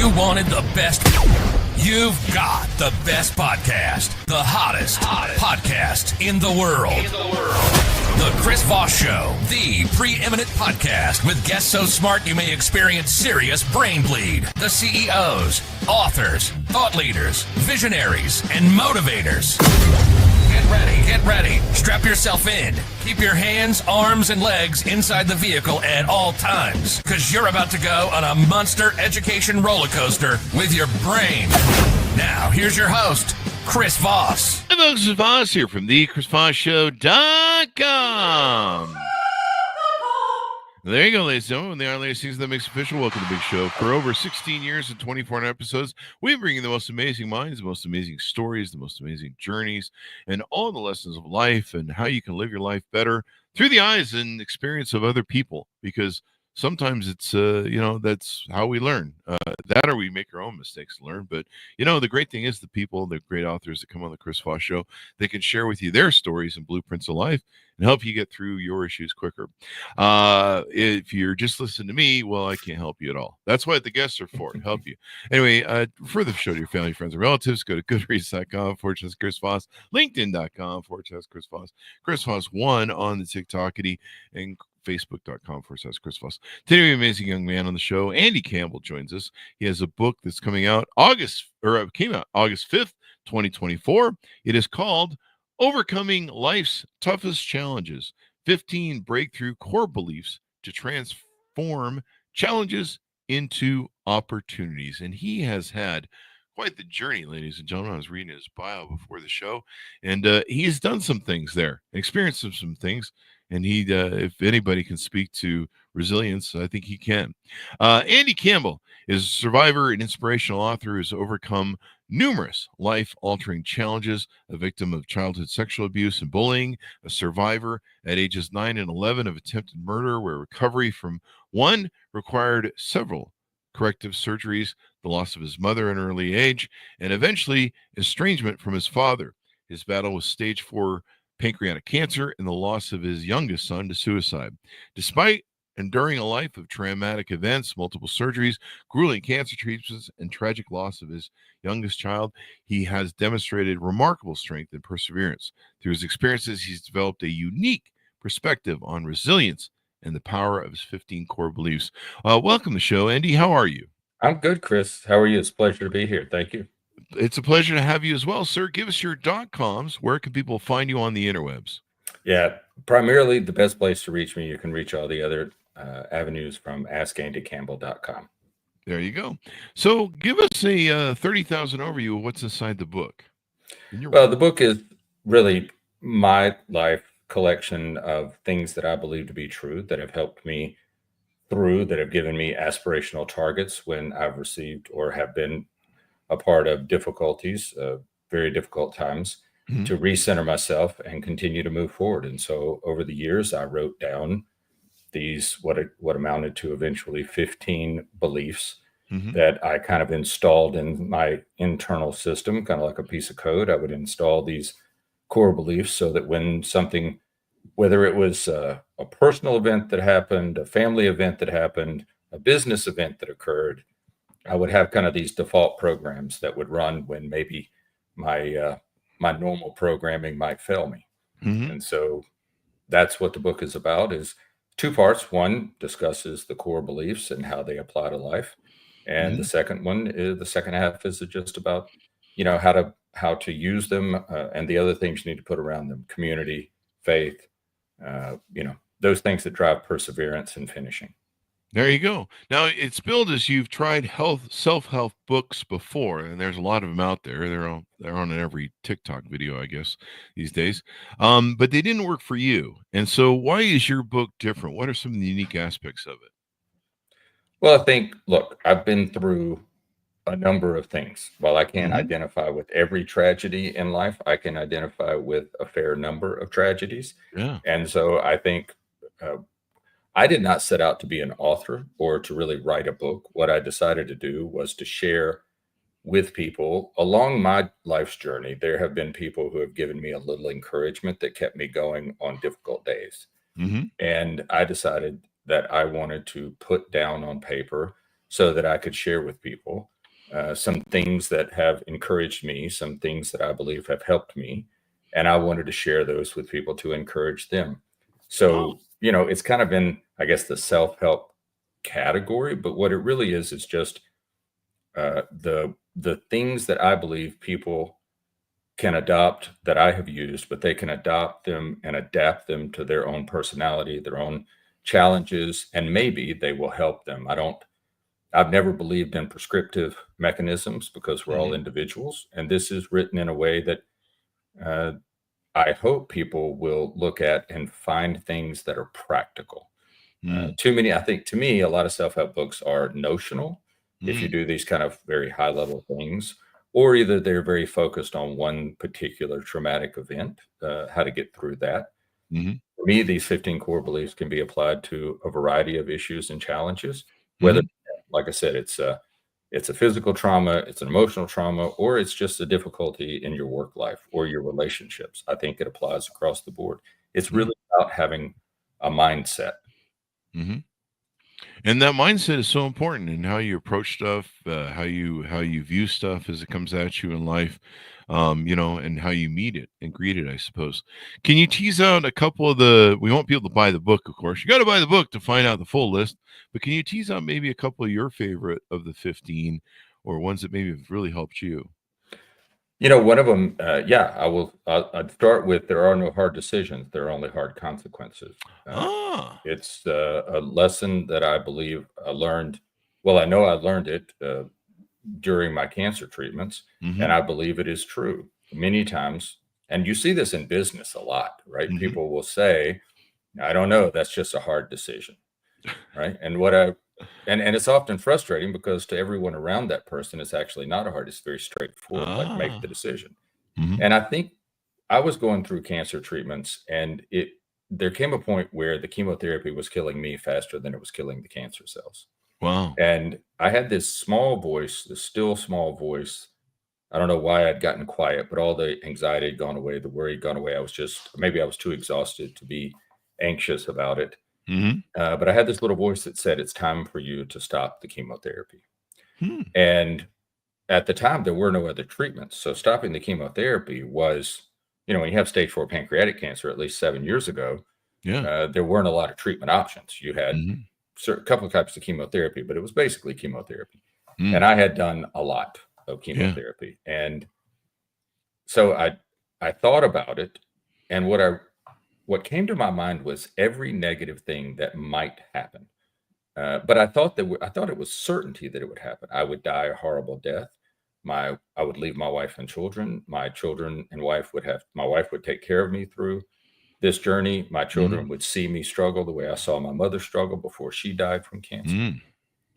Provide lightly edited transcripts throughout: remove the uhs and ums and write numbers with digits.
You wanted the best. You've got the best podcast. The hottest podcast in the world. The Chris Voss Show, the preeminent podcast with guests so smart you may experience serious brain bleed. The CEOs, authors, thought leaders, visionaries, and motivators. Get ready. Strap yourself in. Keep your hands, arms, and legs inside the vehicle at all times, because you're about to go on a monster education roller coaster with your brain. Now, here's your host, Chris Voss. Hey folks, Chris Voss here from the ChrisVossShow.com. There you go, ladies and gentlemen. The latest season that makes official. Welcome to the big show. For over 16 years and 24 episodes, we bring you the most amazing minds, the most amazing stories, the most amazing journeys, and all the lessons of life and how you can live your life better through the eyes and experience of other people. Because sometimes it's, that's how we learn. That or we make our own mistakes to learn. But, the great thing is the people, the great authors that come on the Chris Voss Show, they can share with you their stories and blueprints of life and help you get through your issues quicker. If you're just listening to me, well, I can't help you at all. That's what the guests are for, to help you. Anyway, refer the show to your family, friends, and relatives. Go to goodreads.com/Chris Voss, linkedin.com/Chris Voss, Chris Voss1 on the TikTokity, and Facebook.com/Chris Voss. Today, we have an amazing young man on the show. Andy Campbell joins us. He has a book that's coming out came out August 5th, 2024. It is called Overcoming Life's Toughest Challenges, 15 Breakthrough Core Beliefs to Transform Challenges into Opportunities. And he has had quite the journey, ladies and gentlemen. I was reading his bio before the show, and he's done some things there, experienced some things. And he, if anybody can speak to resilience, I think he can. Andy Campbell is a survivor and inspirational author who has overcome numerous life-altering challenges, a victim of childhood sexual abuse and bullying, a survivor at ages 9 and 11 of attempted murder, where recovery from one required several corrective surgeries, the loss of his mother at an early age, and eventually estrangement from his father. His battle with stage 4 pancreatic cancer, and the loss of his youngest son to suicide. Despite enduring a life of traumatic events, multiple surgeries, grueling cancer treatments, and tragic loss of his youngest child, he has demonstrated remarkable strength and perseverance. Through his experiences, he's developed a unique perspective on resilience and the power of his 15 core beliefs. Welcome to the show, Andy. How are you? I'm good, Chris. How are you? It's a pleasure to be here. Thank you. It's a pleasure to have you as well, sir. Give us your .coms. Where can people find you on the interwebs? Yeah, primarily the best place to reach me. You can reach all the other avenues from askandycampbell.com. There you go. So give us a 30,000 overview of what's inside the book. Well, the book is really my life collection of things that I believe to be true, that have helped me through, that have given me aspirational targets when I've received or have been a part of difficulties, very difficult times, to recenter myself and continue to move forward. And so over the years, I wrote down these, what amounted to eventually 15 beliefs that I kind of installed in my internal system, kind of like a piece of code. I would install these core beliefs so that when something, whether it was a personal event that happened, a family event that happened, a business event that occurred, I would have kind of these default programs that would run when maybe my normal programming might fail me. And so that's what the book is about, is two parts. One discusses the core beliefs and how they apply to life. And the second one is, the second half is just about, how to use them and the other things you need to put around them: community, faith, those things that drive perseverance and finishing. There you go. Now, it's billed as you've tried self-help books before, and there's a lot of them out there. They're on every TikTok video, I guess, these days. But they didn't work for you. And so why is your book different? What are some of the unique aspects of it? Well, I think, look, I've been through a number of things. While I can't identify with every tragedy in life, I can identify with a fair number of tragedies. Yeah. And so I think I did not set out to be an author or to really write a book. What I decided to do was to share with people along my life's journey. There have been people who have given me a little encouragement that kept me going on difficult days. And I decided that I wanted to put down on paper so that I could share with people some things that have encouraged me, some things that I believe have helped me. And I wanted to share those with people to encourage them. So, it's kind of in, I guess, the self-help category, but what it really is just the things that I believe people can adopt that I have used, but they can adopt them and adapt them to their own personality, their own challenges, and maybe they will help them. I've never believed in prescriptive mechanisms because we're all individuals. And this is written in a way that I hope people will look at and find things that are practical. I think to me, a lot of self-help books are notional. If you do these kind of very high level things, or either they're very focused on one particular traumatic event, how to get through that. For me, these 15 core beliefs can be applied to a variety of issues and challenges, whether, like I said, it's a physical trauma, it's an emotional trauma, or it's just a difficulty in your work life or your relationships. I think it applies across the board. It's really about having a mindset. And that mindset is so important in how you approach stuff, how you view stuff as it comes at you in life, and how you meet it and greet it, I suppose. Can you tease out a couple of we won't be able to buy the book, of course. You got to buy the book to find out the full list, but can you tease out maybe a couple of your favorite of the 15 or ones that maybe have really helped you? One of them, I will. I'd start with there are no hard decisions. There are only hard consequences. It's a lesson that I believe I learned. Well, I know I learned it during my cancer treatments, and I believe it is true many times. And you see this in business a lot, right? People will say, I don't know, that's just a hard decision, right? And it's often frustrating because to everyone around that person, it's actually not hard. It's very straightforward, like make the decision. And I think I was going through cancer treatments, and there came a point where the chemotherapy was killing me faster than it was killing the cancer cells. Wow. And I had this small voice, this still small voice. I don't know why I'd gotten quiet, but all the anxiety had gone away, the worry had gone away. Maybe I was too exhausted to be anxious about it. But I had this little voice that said, it's time for you to stop the chemotherapy. And at the time, there were no other treatments. So stopping the chemotherapy was, when you have stage 4 pancreatic cancer, at least 7 years ago, there weren't a lot of treatment options. You had a couple of types of chemotherapy, but it was basically chemotherapy. And I had done a lot of chemotherapy. And so I thought about it. And what came to my mind was every negative thing that might happen. But I thought it was certainty that it would happen. I would die a horrible death. I would leave my wife and children. My children and my wife would take care of me through this journey. My children would see me struggle the way I saw my mother struggle before she died from cancer.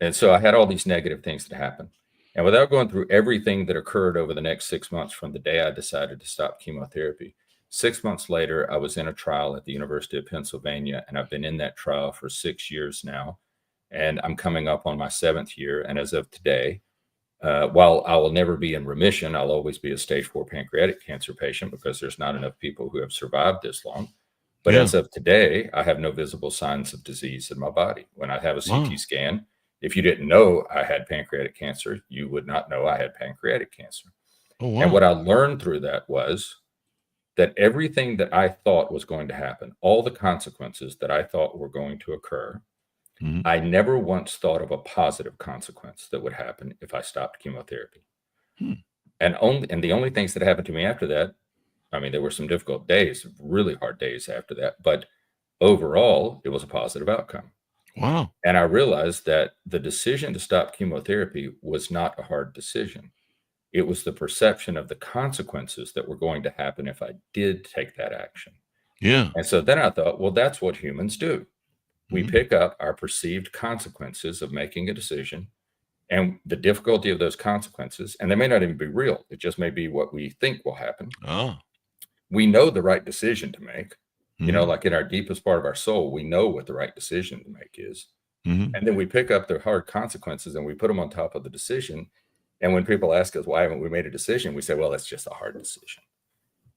And so I had all these negative things that happened. And without going through everything that occurred over the next 6 months from the day I decided to stop chemotherapy, 6 months later, I was in a trial at the University of Pennsylvania, and I've been in that trial for 6 years now. And I'm coming up on my 7th year. And as of today, while I will never be in remission, I'll always be a stage 4 pancreatic cancer patient because there's not enough people who have survived this long. But as of today, I have no visible signs of disease in my body. When I have a CT scan, if you didn't know I had pancreatic cancer, you would not know I had pancreatic cancer. And what I learned through that was that everything that I thought was going to happen, all the consequences that I thought were going to occur, I never once thought of a positive consequence that would happen if I stopped chemotherapy. And the only things that happened to me after that, I mean, there were some difficult days, really hard days after that, but overall, it was a positive outcome. Wow. And I realized that the decision to stop chemotherapy was not a hard decision. It was the perception of the consequences that were going to happen if I did take that action. Yeah. And so then I thought, well, that's what humans do. We pick up our perceived consequences of making a decision and the difficulty of those consequences, and they may not even be real. It just may be what we think will happen. We know the right decision to make. Like in our deepest part of our soul, we know what the right decision to make is. And then we pick up the hard consequences and we put them on top of the decision. And when people ask us, why haven't we made a decision? We say, well, that's just a hard decision.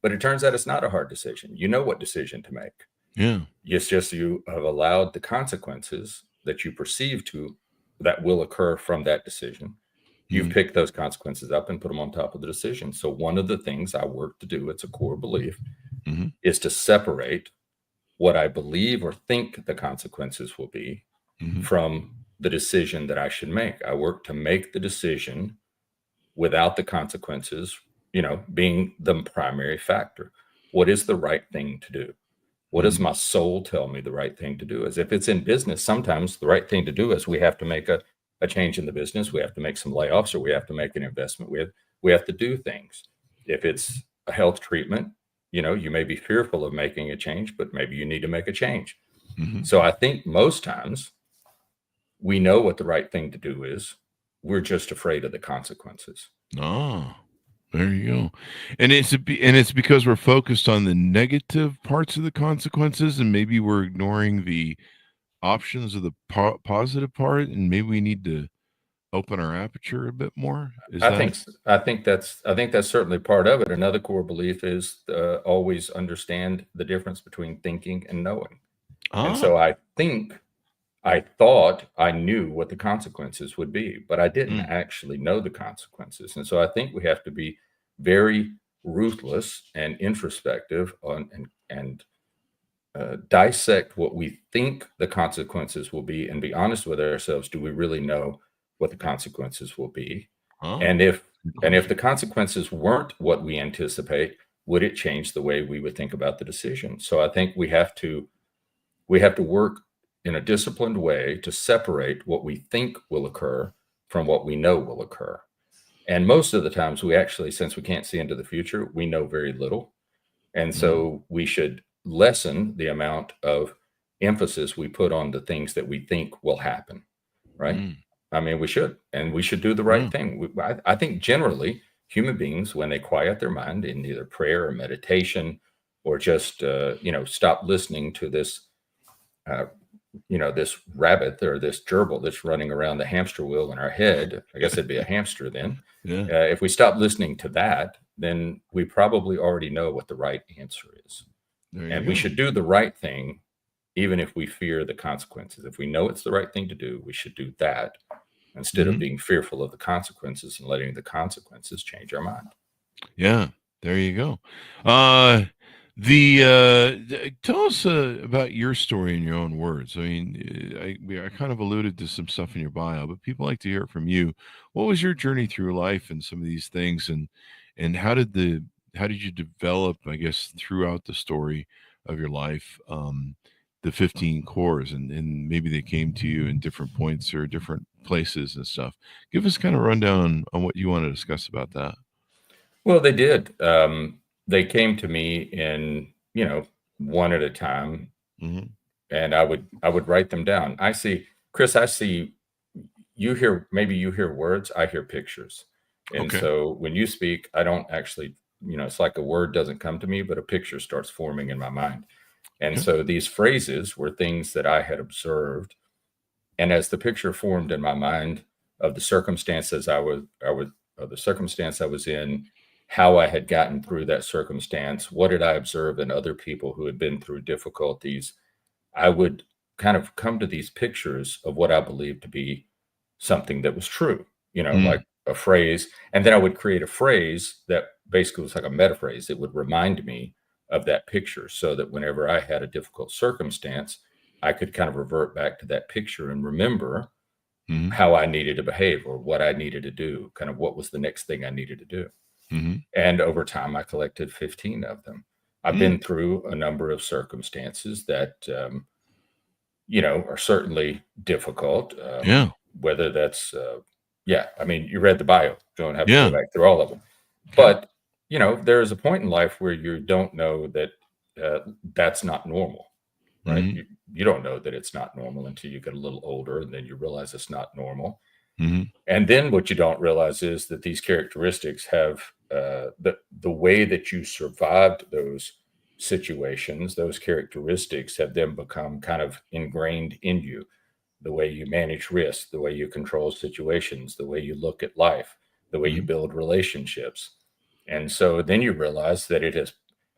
But it turns out it's not a hard decision. You know what decision to make. Yeah. It's just you have allowed the consequences that you perceive to that will occur from that decision. You've picked those consequences up and put them on top of the decision. So one of the things I work to do, it's a core belief, is to separate what I believe or think the consequences will be from the decision that I should make. I work to make the decision without the consequences, being the primary factor. What is the right thing to do? What does my soul tell me the right thing to do is? If it's in business, sometimes the right thing to do is we have to make a change in the business. We have to make some layoffs, or we have to make an investment. We have to do things. If it's a health treatment, you may be fearful of making a change, but maybe you need to make a change. So I think most times we know what the right thing to do is. We're just afraid of the consequences. Oh, there you go. And it's because we're focused on the negative parts of the consequences, and maybe we're ignoring the options of the positive part, and maybe we need to open our aperture a bit more. I think that's certainly part of it. Another core belief is always understand the difference between thinking and knowing. And so I thought I knew what the consequences would be, but I didn't actually know the consequences. And so I think we have to be very ruthless and introspective and dissect what we think the consequences will be, and be honest with ourselves. Do we really know what the consequences will be? And if the consequences weren't what we anticipate, would it change the way we would think about the decision? So I think we have to work in a disciplined way to separate what we think will occur from what we know will occur. And most of the times we actually, since we can't see into the future, we know very little. And so we should lessen the amount of emphasis we put on the things that we think will happen, right? I mean, we should do the right thing. I think generally human beings, when they quiet their mind in either prayer or meditation, or just, stop listening to this, this rabbit or this gerbil that's running around the hamster wheel in our head. I guess it'd be a hamster then. If we stop listening to that, then we probably already know what the right answer is. And we should do the right thing, even if we fear the consequences. If we know it's the right thing to do, we should do that instead of being fearful of the consequences and letting the consequences change our mind. Yeah, there you go. Tell us about your story in your own words. I mean, I kind of alluded to some stuff in your bio, but people like to hear it from you. What was your journey through life and some of these things, and how did you develop, I guess, throughout the story of your life, the 15 cores, and maybe they came to you in different points or different places and stuff. Give us kind of a rundown on what you want to discuss about that. Well, they did. They came to me in, one at a time, and I would write them down. Chris, you hear words, I hear pictures. And so when you speak, I don't actually, it's like a word doesn't come to me, but a picture starts forming in my mind. And so these phrases were things that I had observed. And as the picture formed in my mind of the circumstances the circumstance I was in, how I had gotten through that circumstance, what did I observe in other people who had been through difficulties, I would kind of come to these pictures of what I believed to be something that was true, like a phrase. And then I would create a phrase that basically was like a meta phrase. It would remind me of that picture, so that whenever I had a difficult circumstance, I could kind of revert back to that picture and remember how I needed to behave, or what I needed to do, kind of what was the next thing I needed to do. And over time, I collected 15 of them. I've been through a number of circumstances that, are certainly difficult. Whether that's, I mean, you read the bio, don't have to go back through all of them. But, there's a point in life where you don't know that that's not normal, right? You don't know that it's not normal until you get a little older, and then you realize it's not normal. And then what you don't realize is that these characteristics have the way that you survived those situations, those characteristics have then become kind of ingrained in you. The way you manage risk, the way you control situations, the way you look at life, the way you build relationships. And so then you realize that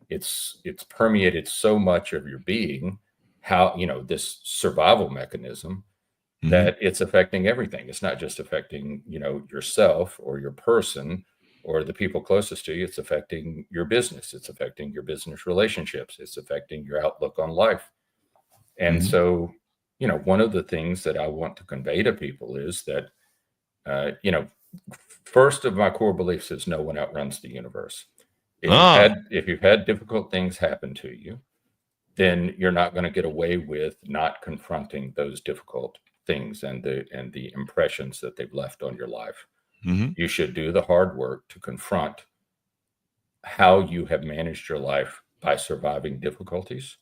it's permeated so much of your being, how, this survival mechanism that it's affecting everything. It's not just affecting, yourself or your person or the people closest to you. It's affecting your business. It's affecting your business relationships. It's affecting your outlook on life. And so, one of the things that I want to convey to people is that, first of my core beliefs is no one outruns the universe. If you've had difficult things happen to you, then you're not going to get away with not confronting those difficult things and the impressions that they've left on your life. You should do the hard work to confront how you have managed your life by surviving difficulties.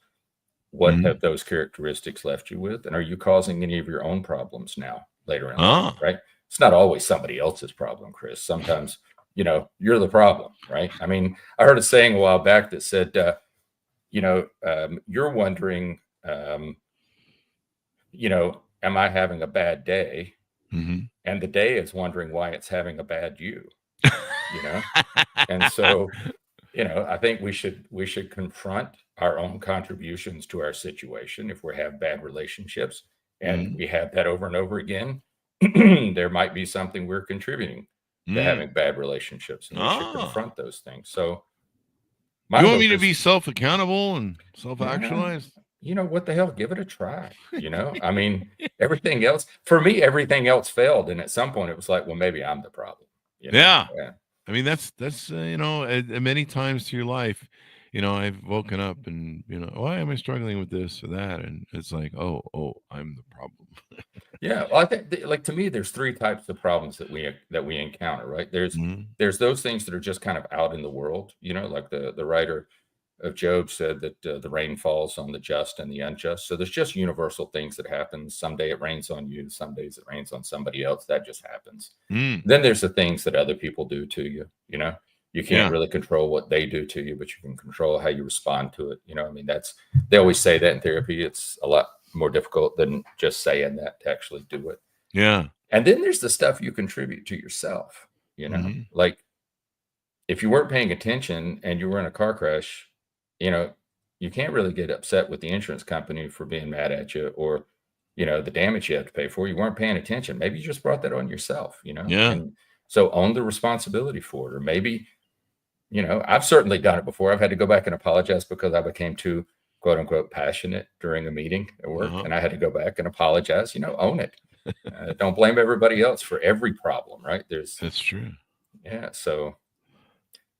What have those characteristics left you with? And are you causing any of your own problems now later in life, right? It's not always somebody else's problem, Chris. Sometimes, you're the problem, right? I mean, I heard a saying a while back that said, you're wondering, am I having a bad day? And the day is wondering why it's having a bad you, And so, I think we should confront our own contributions to our situation. If we have bad relationships and we have that over and over again, there might be something we're contributing to having bad relationships, and we should confront those things. So, you want me to be self-accountable and self-actualized? What the hell? Give it a try. I mean, everything else, for me, everything else failed. And at some point it was like, well, maybe I'm the problem. Yeah. I mean, that's many times through your life, I've woken up and, why am I struggling with this or that? And it's like, oh, I'm the problem. Yeah. Well, I think to me, there's three types of problems that we encounter, right? There's those things that are just kind of out in the world, like the writer of Job said that the rain falls on the just and the unjust. So there's just universal things that happen. Someday it rains on you. Some days it rains on somebody else. That just happens. Then there's the things that other people do to you. You can't really control what they do to you, but you can control how you respond to it. I mean, they always say that in therapy. It's a lot more difficult than just saying that to actually do it. Yeah. And then there's the stuff you contribute to yourself, like if you weren't paying attention and you were in a car crash, you can't really get upset with the insurance company for being mad at you or, the damage you have to pay for. You weren't paying attention. Maybe you just brought that on yourself, Yeah. And so own the responsibility for it. Or maybe, I've certainly done it before. I've had to go back and apologize because I became too, quote unquote, passionate during a meeting at work. And I had to go back and apologize, own it. Don't blame everybody else for every problem, right? That's true. Yeah. So.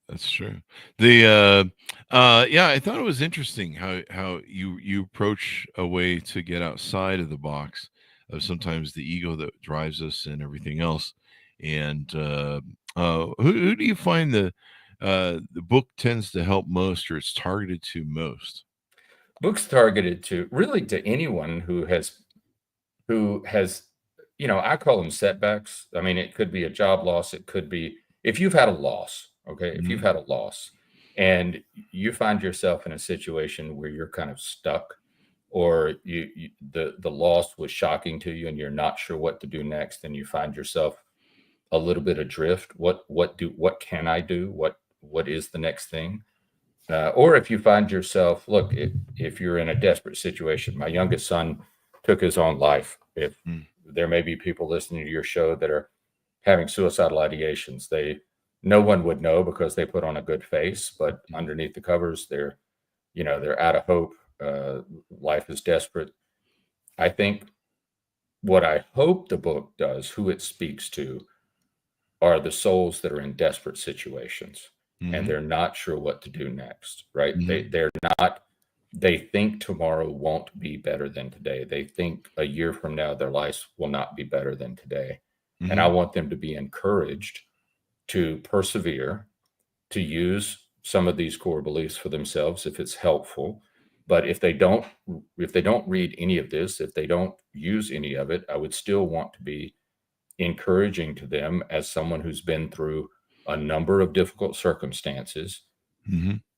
That's true. I thought it was interesting how you approach a way to get outside of the box of sometimes the ego that drives us and everything else. And who do you find the book tends to help most, or it's targeted to most? Books targeted to anyone who has, I call them setbacks. I mean, it could be a job loss. It could be if you've had a loss. Okay. If you've had a loss and you find yourself in a situation where you're kind of stuck, or the loss was shocking to you and you're not sure what to do next, and you find yourself a little bit adrift. What can I do? What is the next thing? Or if you find yourself, look, if you're in a desperate situation, my youngest son took his own life. If there may be people listening to your show that are having suicidal ideations, no one would know because they put on a good face, but underneath the covers, they're out of hope. Life is desperate. I think what I hope the book does, who it speaks to, are the souls that are in desperate situations and they're not sure what to do next, right? They think tomorrow won't be better than today. They think a year from now, their lives will not be better than today. And I want them to be encouraged to persevere, to use some of these core beliefs for themselves if it's helpful. But if they don't read any of this, if they don't use any of it, I would still want to be encouraging to them as someone who's been through a number of difficult circumstances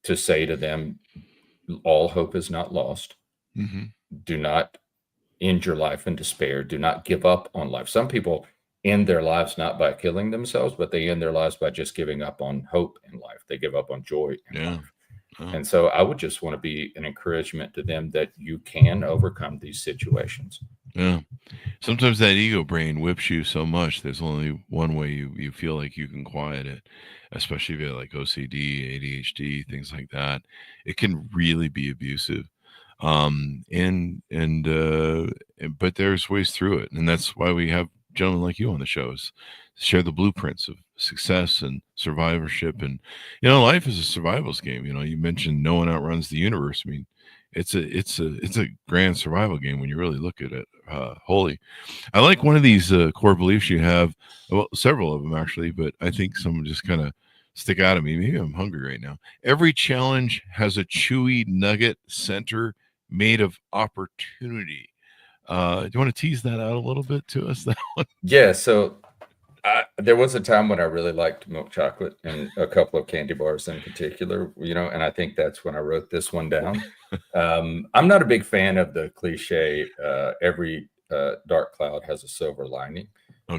to say to them, all hope is not lost. Do not end your life in despair. Do not give up on life. Some people end their lives not by killing themselves, but they end their lives by just giving up on hope in life. They give up on joy in life. And so I would just want to be an encouragement to them that you can overcome these situations. Yeah. Sometimes that ego brain whips you so much. There's only one way you feel like you can quiet it, especially if you have like OCD, ADHD, things like that. It can really be abusive. But there's ways through it. And that's why we have gentlemen like you on the shows, share the blueprints of success and survivorship. And, life is a survival's game. You mentioned no one outruns the universe. I mean, it's a grand survival game when you really look at it wholly. I like one of these core beliefs you have, well, several of them actually, but I think some just kind of stick out at me. Maybe I'm hungry right now. Every challenge has a chewy nugget center made of opportunity. Do you want to tease that out a little bit to us? That one? Yeah. So there was a time when I really liked milk chocolate and a couple of candy bars in particular, and I think that's when I wrote this one down. I'm not a big fan of the cliche, every dark cloud has a silver lining,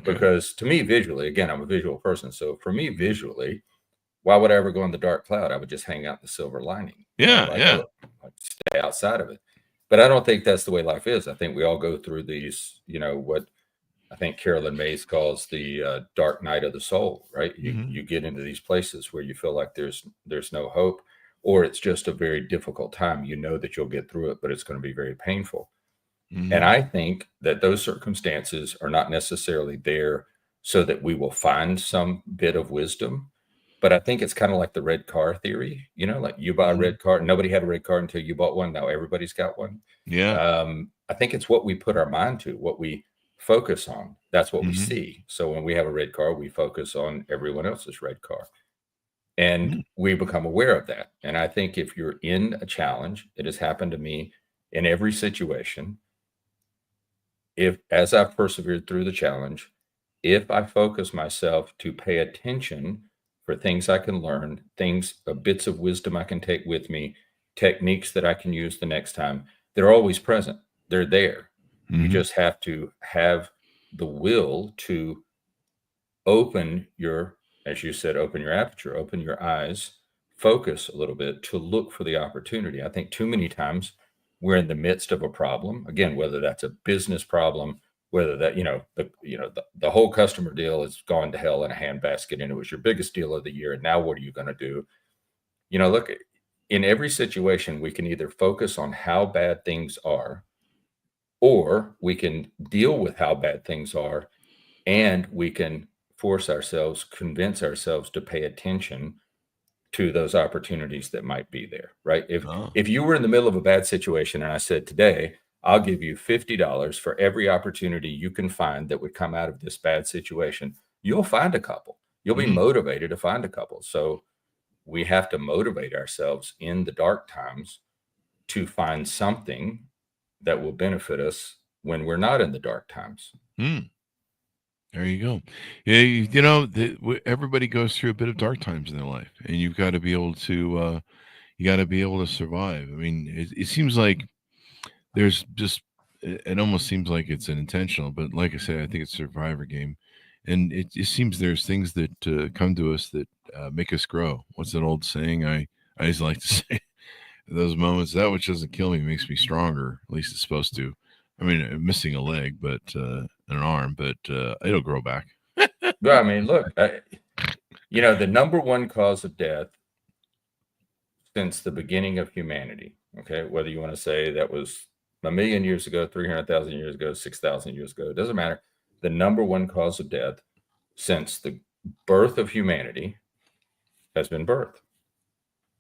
because to me, visually, again, I'm a visual person. So for me, visually, why would I ever go on the dark cloud? I would just hang out the silver lining. Yeah. I'd stay outside of it. But I don't think that's the way life is. I think we all go through these, what I think Carolyn Mays calls the dark night of the soul, right? You get into these places where you feel like there's no hope, or it's just a very difficult time. You know that you'll get through it, but it's going to be very painful. And I think that those circumstances are not necessarily there so that we will find some bit of wisdom. But I think it's kind of like the red car theory, like you buy a red car. Nobody had a red car until you bought one. Now everybody's got one. Yeah. I think it's what we put our mind to, what we focus on. That's what we see. So when we have a red car, we focus on everyone else's red car. And we become aware of that. And I think if you're in a challenge, it has happened to me in every situation. As I've persevered through the challenge, if I focus myself to pay attention for things I can learn, bits of wisdom I can take with me, techniques that I can use the next time, they're always present. They're there. You just have to have the will to open your, as you said, open your aperture, open your eyes, focus a little bit to look for the opportunity. I think too many times we're in the midst of a problem, again, whether that's a business problem, whether that, the whole customer deal has gone to hell in a handbasket and it was your biggest deal of the year. And now what are you going to do? Look, in every situation, we can either focus on how bad things are, or we can deal with how bad things are, and we can convince ourselves to pay attention to those opportunities that might be there, right? If you were in the middle of a bad situation and I said, today, I'll give you $50 for every opportunity you can find that would come out of this bad situation, you'll find a couple. You'll be motivated to find a couple. So we have to motivate ourselves in the dark times to find something that will benefit us when we're not in the dark times. There you go. Yeah, everybody goes through a bit of dark times in their life, and you've got to be able to survive. I mean, it seems like there's just, it almost seems like it's an intentional, but like I said, I think it's a survivor game, and it seems there's things that come to us that make us grow. What's that old saying? I always like to say, those moments, that which doesn't kill me makes me stronger. At least it's supposed to. I mean, I'm missing a leg, but an arm, but it'll grow back. Well, I mean, look, the number one cause of death since the beginning of humanity, okay, whether you want to say that was 1 million years ago, 300,000 years ago, 6,000 years ago, it doesn't matter. The number one cause of death since the birth of humanity has been birth.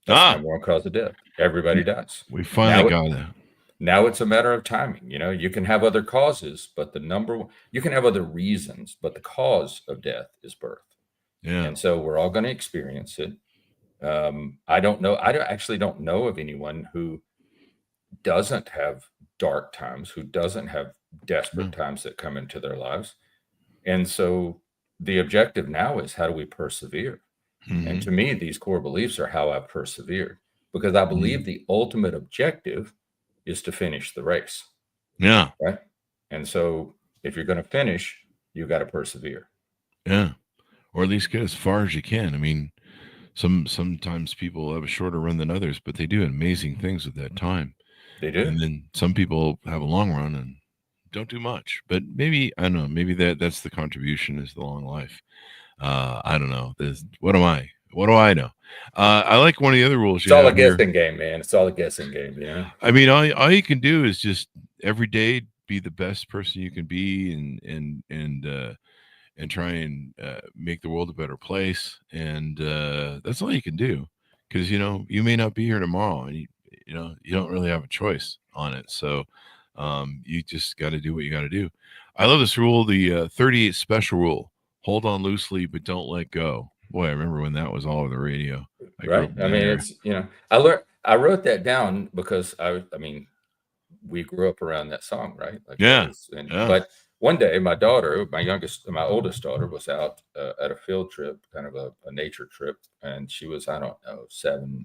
That's the number one cause of death. Everybody dies. We finally got that. Now it's a matter of timing. You can have other causes, but you can have other reasons, but the cause of death is birth. Yeah. And so we're all going to experience it. I don't know. I actually don't know of anyone who doesn't have dark times, who doesn't have desperate times that come into their lives. And so the objective now is, how do we persevere? And to me, these core beliefs are how I've persevered, because I believe the ultimate objective is to finish the race. Yeah. Right. And so if you're going to finish, you've got to persevere. Yeah. Or at least get as far as you can. I mean, sometimes people have a shorter run than others, but they do amazing things with that time. They do. And then some people have a long run and don't do much. But maybe I don't know. Maybe that's the contribution is the long life. I don't know. What am I? What do I know? I like one of the other rules. It's all a guessing game, man. It's all a guessing game. I mean, all you can do is just every day be the best person you can be, and try and make the world a better place. And that's all you can do, because you may not be here tomorrow, and you don't really have a choice on it. So you just got to do what you got to do. I love this rule, the 38 special rule: hold on loosely, but don't let go. Boy, I remember when that was all over the radio. Right. I mean, it's, I wrote that down because we grew up around that song, right? Like, yeah. But one day my oldest daughter was out at a field trip, kind of a nature trip. And she was, I don't know, 7,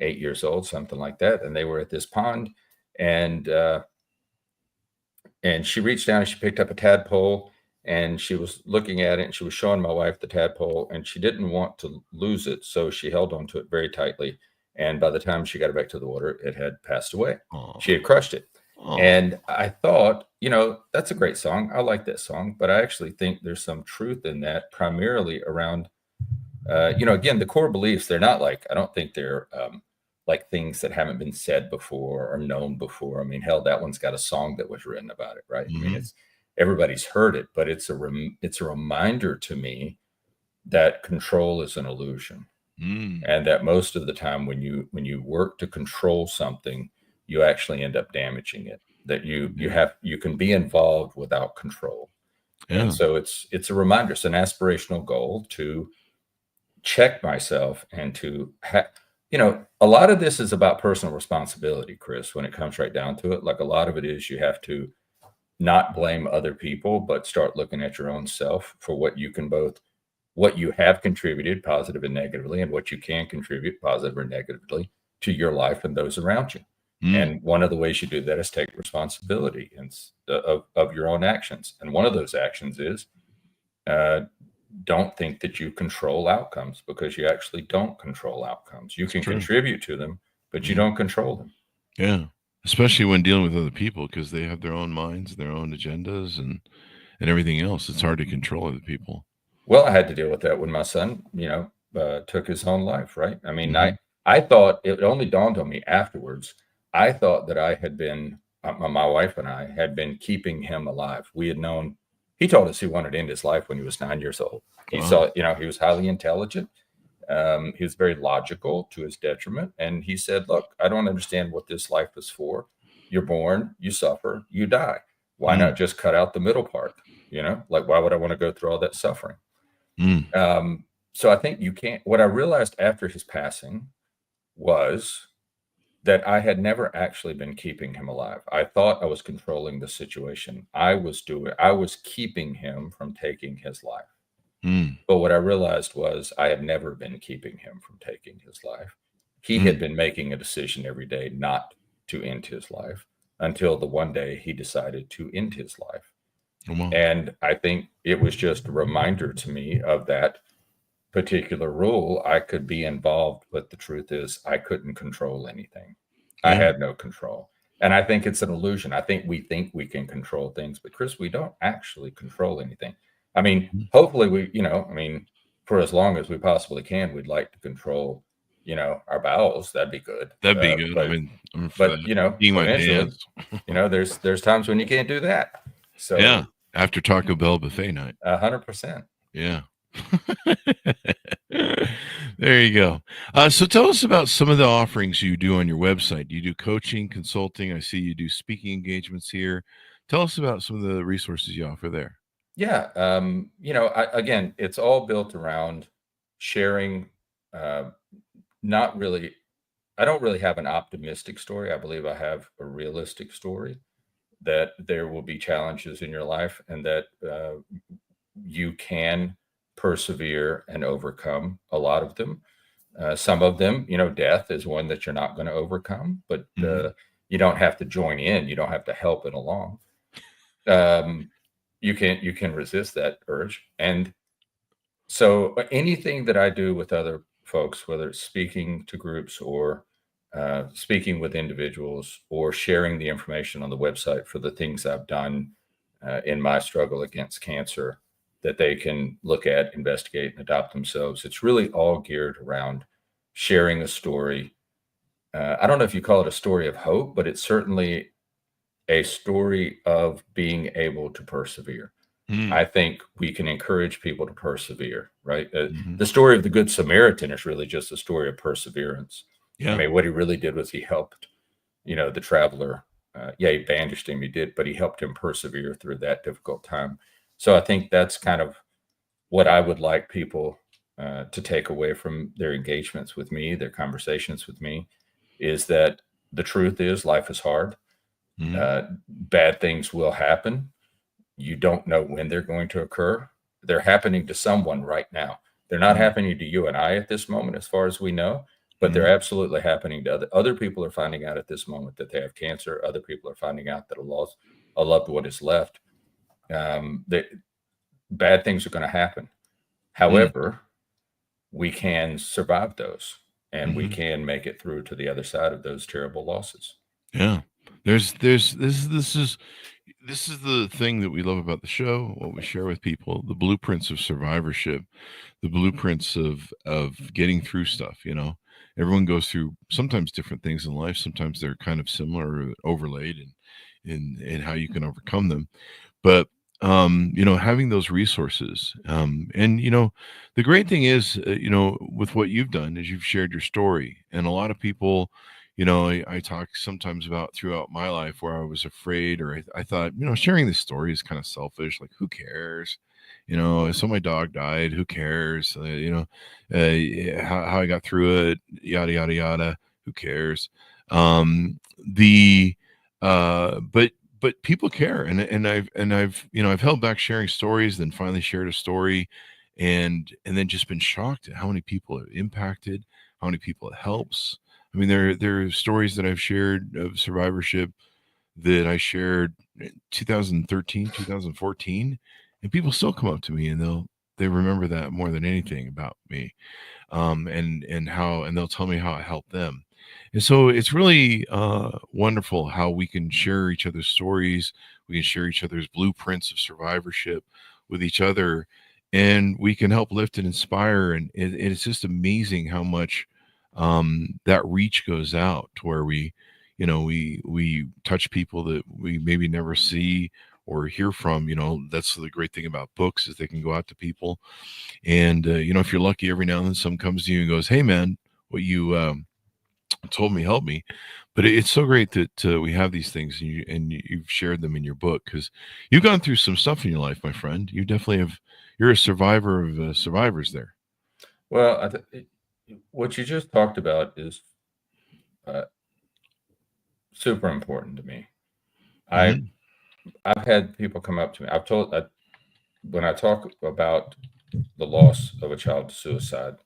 8 years old, something like that. And they were at this pond, and she reached down and she picked up a tadpole, and she was looking at it, and she was showing my wife the tadpole, and she didn't want to lose it. So she held onto it very tightly. And by the time she got it back to the water, it had passed away. Aww. She had crushed it. Aww. And I thought, that's a great song. I like that song, but I actually think there's some truth in that, primarily around, again, the core beliefs. They're not I don't think they're like things that haven't been said before or known before. I mean, hell, that one's got a song that was written about it, right? Mm-hmm. I mean, everybody's heard it, but it's a reminder to me that control is an illusion. And that most of the time when you work to control something, you actually end up damaging it. That you can be involved without control. Yeah. And so it's a reminder. It's an aspirational goal to check myself and to a lot of this is about personal responsibility, Chris, when it comes right down to it. Like, a lot of it is you have to not blame other people, but start looking at your own self for what you have contributed, positive and negatively, and what you can contribute, positive or negatively, to your life and those around you. And one of the ways you do that is take responsibility of your own actions. And one of those actions is don't think that you control outcomes, because you actually don't control outcomes. You can contribute to them, but you don't control them. Yeah. Especially when dealing with other people, because they have their own minds, their own agendas, and everything else. It's hard to control other people. Well, I had to deal with that when my son, took his own life, right? I mean, I thought, it only dawned on me afterwards, I thought that I had been, my wife and I had been keeping him alive. We had known, he told us he wanted to end his life when he was 9 years old. He saw, he was highly intelligent. He was very logical to his detriment. And he said, look, I don't understand what this life is for. You're born, you suffer, you die. Why not just cut out the middle part? Why would I want to go through all that suffering? So I think you can't. What I realized after his passing was that I had never actually been keeping him alive. I thought I was controlling the situation. I was keeping him from taking his life. But what I realized was I had never been keeping him from taking his life. He had been making a decision every day not to end his life, until the one day he decided to end his life. And I think it was just a reminder to me of that particular rule. I could be involved, but the truth is I couldn't control anything. I had no control. And I think it's an illusion. I think we can control things, but Chris, we don't actually control anything. I mean, hopefully for as long as we possibly can, we'd like to control, our bowels. That'd be good. That'd be good. But eventually, there's times when you can't do that. So yeah, after Taco Bell buffet night. 100%. Yeah. There you go. So tell us about some of the offerings you do on your website. You do coaching, consulting. I see you do speaking engagements here. Tell us about some of the resources you offer there. Yeah. Again, it's all built around sharing. I don't really have an optimistic story. I believe I have a realistic story, that there will be challenges in your life, and that you can persevere and overcome a lot of them. Some of them, death is one that you're not going to overcome, but you don't have to join in. You don't have to help it along. You can resist that urge. And so anything that I do with other folks, whether it's speaking to groups or speaking with individuals or sharing the information on the website for the things I've done in my struggle against cancer that they can look at, investigate, and adopt themselves. It's really all geared around sharing a story. I don't know if you call it a story of hope, but it's certainly a story of being able to persevere. I think we can encourage people to persevere, right? The story of the Good Samaritan is really just a story of perseverance. Yeah. I mean, what he really did was he helped, the traveler. He bandaged him, but he helped him persevere through that difficult time. So I think that's kind of what I would like people to take away from their engagements with me, their conversations with me, is that the truth is life is hard. Bad things will happen. You don't know when they're going to occur. They're happening to someone right now. They're not happening to you and I at this moment, as far as we know, but they're absolutely happening to other people. Are finding out at this moment that they have cancer. Other people are finding out that a loved one is left. That bad things are going to happen. However, we can survive those, and we can make it through to the other side of those terrible losses. Yeah. This is the thing that we love about the show, what we share with people, the blueprints of survivorship, the blueprints of getting through stuff. Everyone goes through sometimes different things in life. Sometimes they're kind of similar or overlaid in how you can overcome them. But having those resources, and the great thing is, with what you've done is you've shared your story, and a lot of people, I talk sometimes about throughout my life where I was afraid, or I thought, sharing this story is kind of selfish. Like, who cares? So my dog died, who cares? How I got through it, yada, yada, yada. Who cares? But people care. And I've held back sharing stories, then finally shared a story and then just been shocked at how many people it impacted, how many people it helps. I mean, there are stories that I've shared of survivorship that I shared in 2013, 2014, and people still come up to me and they remember that more than anything about me, and they'll tell me how I helped them. And so it's really wonderful how we can share each other's stories, we can share each other's blueprints of survivorship with each other, and we can help lift and inspire. And it's just amazing how much that reach goes out to where we touch people that we maybe never see or hear from. That's the great thing about books, is they can go out to people. And if you're lucky, every now and then someone comes to you and goes, "Hey man, what you told me helped me." But it's so great that we have these things, and you've shared them in your book, because you've gone through some stuff in your life, my friend. You definitely have. You're a survivor of survivors there. Well, what you just talked about is super important to me. I've had people come up to me. When I talk about the loss of a child to suicide,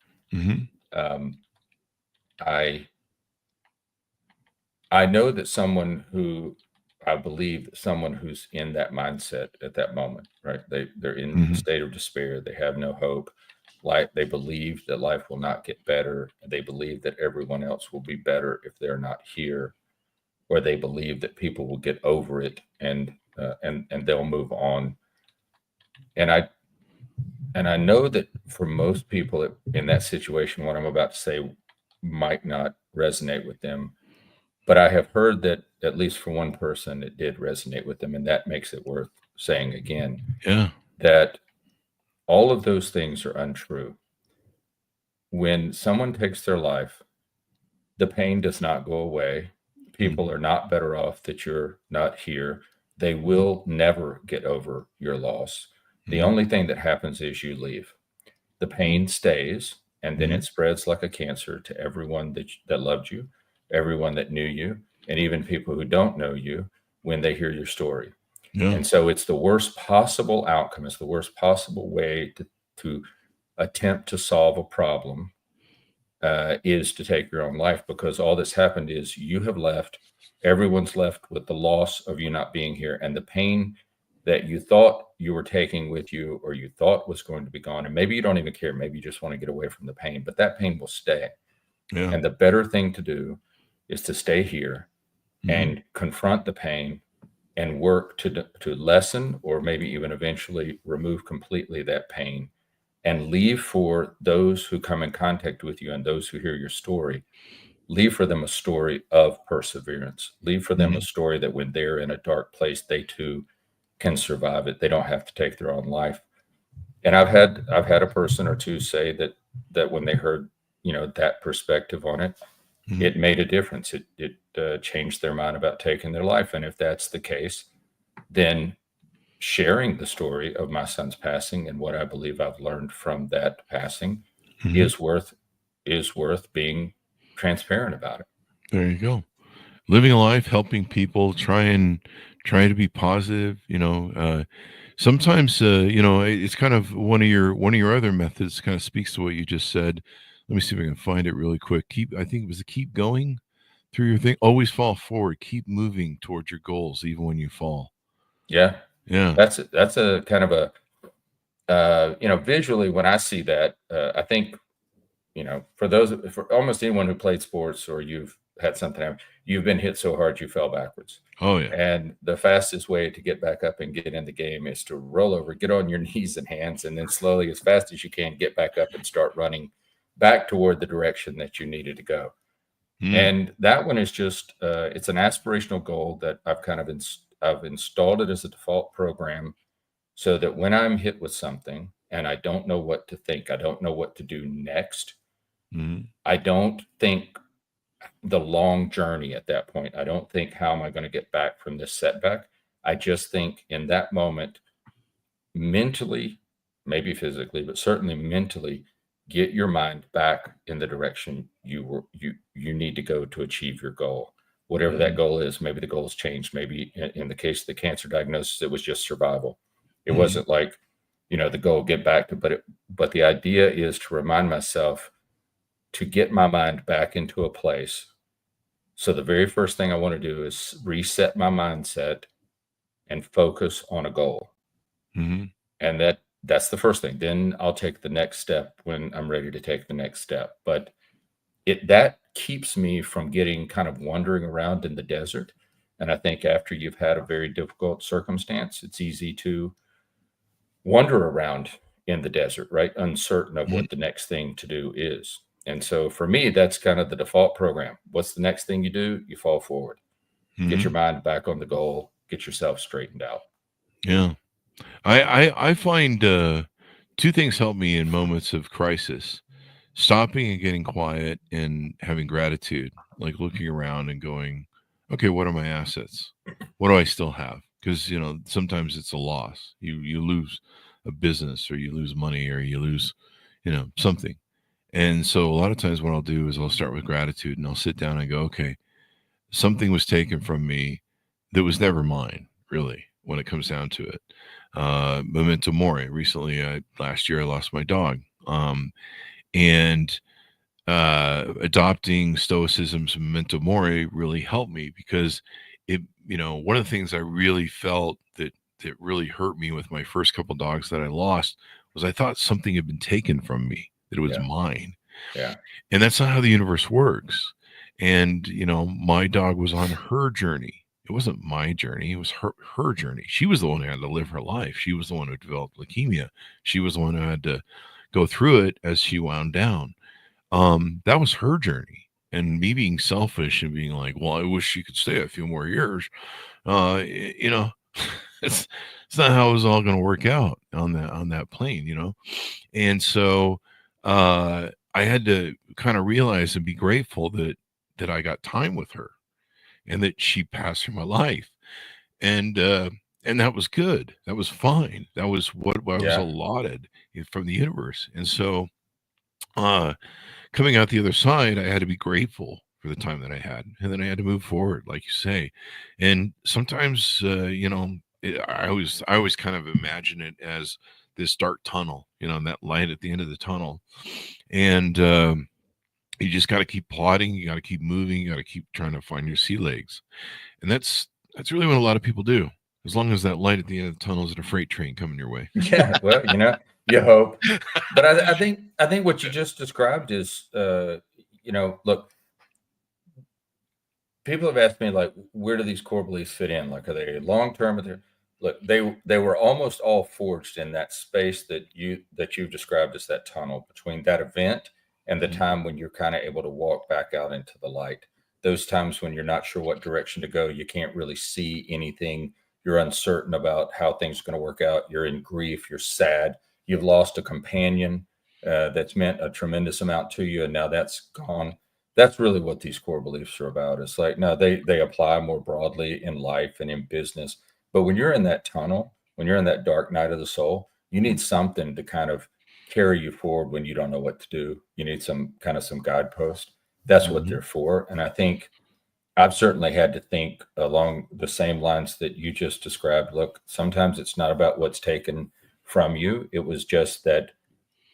I know that I believe that someone who's in that mindset at that moment, right? They're in a state of despair. They have no hope. They believe that life will not get better. They believe that everyone else will be better if they're not here, or they believe that people will get over it and they'll move on. And I know that for most people in that situation, what I'm about to say might not resonate with them, but I have heard that at least for one person, it did resonate with them, and that makes it worth saying again. Yeah. That all of those things are untrue. When someone takes their life, the pain does not go away. People are not better off that you're not here. They will never get over your loss. The only thing that happens is you leave. The pain stays, and then it spreads like a cancer to everyone that loved you, everyone that knew you, and even people who don't know you when they hear your story. Yeah. And so it's the worst possible outcome. It's the worst possible way to attempt to solve a problem is to take your own life, because all that's happened is you have left. Everyone's left with the loss of you not being here, and the pain that you thought you were taking with you or you thought was going to be gone. And maybe you don't even care. Maybe you just want to get away from the pain, but that pain will stay. Yeah. And the better thing to do is to stay here Mhm. and confront the pain and work to lessen or maybe even eventually remove completely that pain, and leave for those who come in contact with you and those who hear your story, leave for them a story of perseverance. Leave for them a Mhm. story that when they're in a dark place, they too can survive it. They don't have to take their own life. And I've had a person or two say that when they heard, that perspective on it, Mhm. it made a difference. It changed their mind about taking their life. And if that's the case, then sharing the story of my son's passing and what I believe I've learned from that passing Mhm. is worth being transparent about it. There you go. Living a life, helping people, try to be positive. Sometimes it's kind of one of your other methods. Kind of speaks to what you just said. Let me see if I can find it really quick. I think it was to keep going through your thing. Always fall forward. Keep moving towards your goals, even when you fall. Yeah. Yeah. That's a kind of a, visually when I see that, I think, for almost anyone who played sports or you've had something happen, you've been hit so hard you fell backwards. Oh yeah. And the fastest way to get back up and get in the game is to roll over, get on your knees and hands, and then slowly, as fast as you can, get back up and start running back toward the direction that you needed to go. Mm. And that one is just, it's an aspirational goal that I've installed it as a default program so that when I'm hit with something and I don't know what to think, I don't know what to do next, Mhm. I don't think the long journey at that point. I don't think, how am I going to get back from this setback? I just think in that moment, mentally, maybe physically, but certainly mentally, get your mind back in the direction you need to go to achieve your goal. Whatever that Mhm. goal is, maybe the goal has changed. Maybe in the case of the cancer diagnosis, it was just survival. It Mhm. wasn't like, the goal get back to, but the idea is to remind myself to get my mind back into a place. So the very first thing I want to do is reset my mindset and focus on a goal. Mhm. And that's the first thing. Then I'll take the next step when I'm ready to take the next step. But that keeps me from getting kind of wandering around in the desert. And I think after you've had a very difficult circumstance, it's easy to wander around in the desert, right? Uncertain of Mhm. what the next thing to do is. And so for me, that's kind of the default program. What's the next thing you do? You fall forward, get your Mhm. mind back on the goal, get yourself straightened out. Yeah. I find two things help me in moments of crisis: stopping and getting quiet and having gratitude, like looking around and going, okay, what are my assets? What do I still have? Because sometimes it's a loss. You lose a business, or you lose money, or you lose something. And so a lot of times what I'll do is I'll start with gratitude, and I'll sit down and go, okay, something was taken from me that was never mine, really, when it comes down to it. Memento mori. Recently, last year, I lost my dog. And adopting stoicism's memento mori really helped me, because one of the things I really felt that really hurt me with my first couple dogs that I lost was I thought something had been taken from me, that it was Yeah. mine. Yeah. And that's not how the universe works. And my dog was on her journey. It wasn't my journey. It was her journey. She was the one who had to live her life. She was the one who developed leukemia. She was the one who had to go through it as she wound down. That was her journey. And me being selfish and being like, well, I wish she could stay a few more years. It's it's not how it was all going to work out on that plane. And so I had to kind of realize and be grateful that I got time with her, and that she passed through my life. And that was good. That was fine. That was what I was Yeah. allotted from the universe. And so coming out the other side, I had to be grateful for the time that I had, and then I had to move forward, like you say. And sometimes, I always kind of imagine it as this dark tunnel, and that light at the end of the tunnel, and you just got to keep plodding, you got to keep moving, you got to keep trying to find your sea legs, and that's really what a lot of people do. As long as that light at the end of the tunnel is a freight train coming your way. Yeah, well, you hope. But I think what you just described is, look, people have asked me, like, where do these core beliefs fit in? Like, are they long term? Look, they were almost all forged in that space that you've described as that tunnel between that event and the time when you're kind of able to walk back out into the light. Those times when you're not sure what direction to go, you can't really see anything. You're uncertain about how things are going to work out. You're in grief. You're sad. You've lost a companion that's meant a tremendous amount to you, and now that's gone. That's really what these core beliefs are about. It's like, no, they apply more broadly in life and in business. But when you're in that tunnel, when you're in that dark night of the soul, you need something to kind of carry you forward when you don't know what to do. You need some guidepost. That's what they're for. And I think I've certainly had to think along the same lines that you just described. Look, sometimes it's not about what's taken from you. It was just that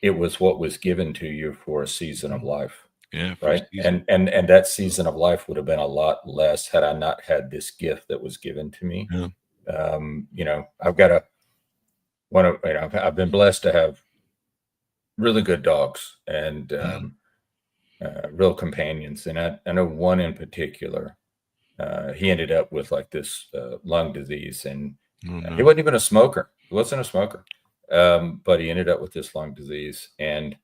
it was what was given to you for a season of life. Yeah. Right. And that season of life would have been a lot less had I not had this gift that was given to me. Yeah. I've got I've been blessed to have really good dogs and real companions. And I know one in particular, he ended up with like this lung disease, and he wasn't even a smoker. He wasn't a smoker, but he ended up with this lung disease, and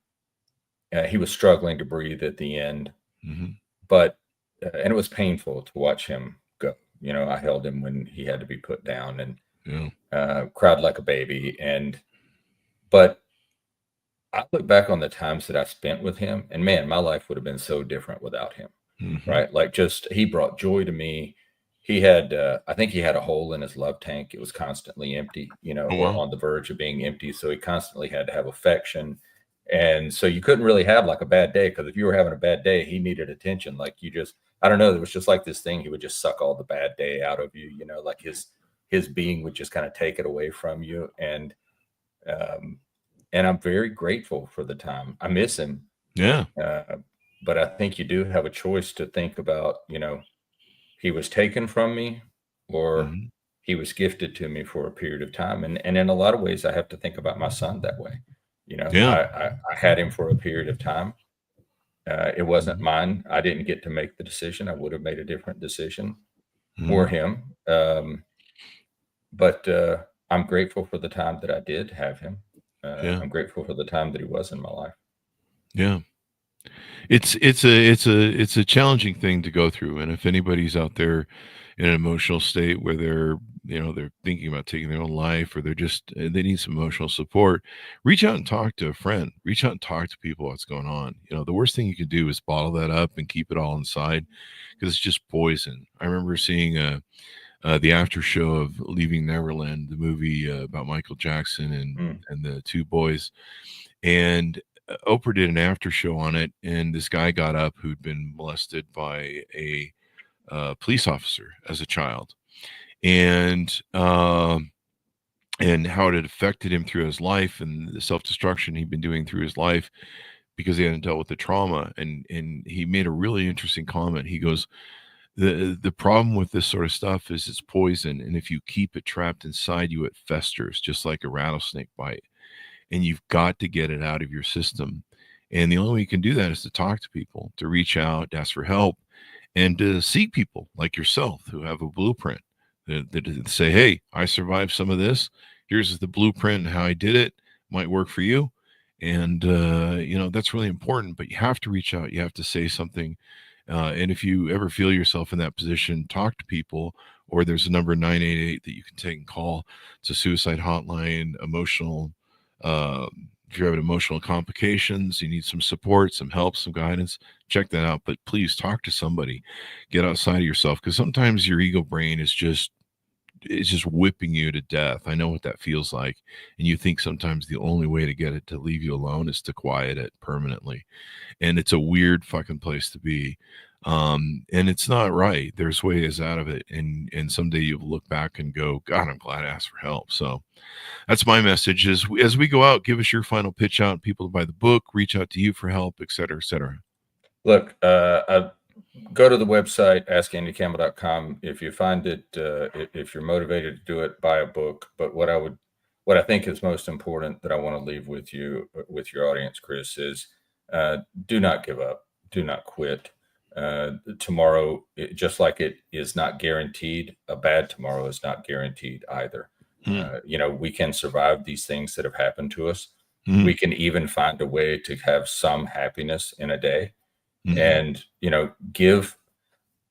he was struggling to breathe at the end. But and it was painful to watch him go. I held him when he had to be put down, and cried like a baby. But I look back on the times that I spent with him, and man, my life would have been so different without him. Right? Like, just he brought joy to me. He had, I think he had a hole in his love tank. It was constantly empty, or on the verge of being empty. So he constantly had to have affection. And so you couldn't really have like a bad day, because if you were having a bad day, he needed attention. Like, I don't know, there was just like this thing. He would just suck all the bad day out of you, like his being would just kind of take it away from you. And I'm very grateful for the time. I miss him. Yeah. But I think you do have a choice to think about, he was taken from me, or he was gifted to me for a period of time. And in a lot of ways, I have to think about my son that way. I had him for a period of time. It wasn't mine. I didn't get to make the decision. I would have made a different decision for him. But I'm grateful for the time that I did have him. I'm grateful for the time that he was in my life. Yeah. It's a challenging thing to go through. And if anybody's out there in an emotional state where they're thinking about taking their own life, or they need some emotional support, reach out and talk to a friend. Reach out and talk to people what's going on. The worst thing you can do is bottle that up and keep it all inside, because it's just poison. I remember seeing the after show of Leaving Neverland, the movie about Michael Jackson and the two boys, and Oprah did an after show on it, and this guy got up who'd been molested by a police officer as a child, and how it had affected him through his life, and the self-destruction he'd been doing through his life because he hadn't dealt with the trauma. And he made a really interesting comment. He goes, the problem with this sort of stuff is it's poison, and if you keep it trapped inside you, it festers just like a rattlesnake bite, and you've got to get it out of your system. And the only way you can do that is to talk to people, to reach out, to ask for help, and to seek people like yourself who have a blueprint that say, hey, I survived some of this. Here's the blueprint and how I did it. Might work for you. And, that's really important, but you have to reach out. You have to say something. And if you ever feel yourself in that position, talk to people, or there's a number 988 that you can take and call. It's a suicide hotline, emotional. If you're having emotional complications, you need some support, some help, some guidance, check that out. But please talk to somebody. Get outside of yourself, because sometimes your ego brain is just whipping you to death. I know what that feels like. And you think sometimes the only way to get it to leave you alone is to quiet it permanently. And it's a weird fucking place to be. And it's not right. There's ways out of it. And someday you'll look back and go, God, I'm glad I asked for help. So that's my message. As we go out, give us your final pitch out. People to buy the book, reach out to you for help, et cetera, et cetera. Look, go to the website, askandycampbell.com. If you find it, if you're motivated to do it, buy a book. But what I think is most important that I want to leave with you, with your audience, Chris, is do not give up. Do not quit. Tomorrow, just like it is not guaranteed, a bad tomorrow is not guaranteed either. We can survive these things that have happened to us. We can even find a way to have some happiness in a day. And,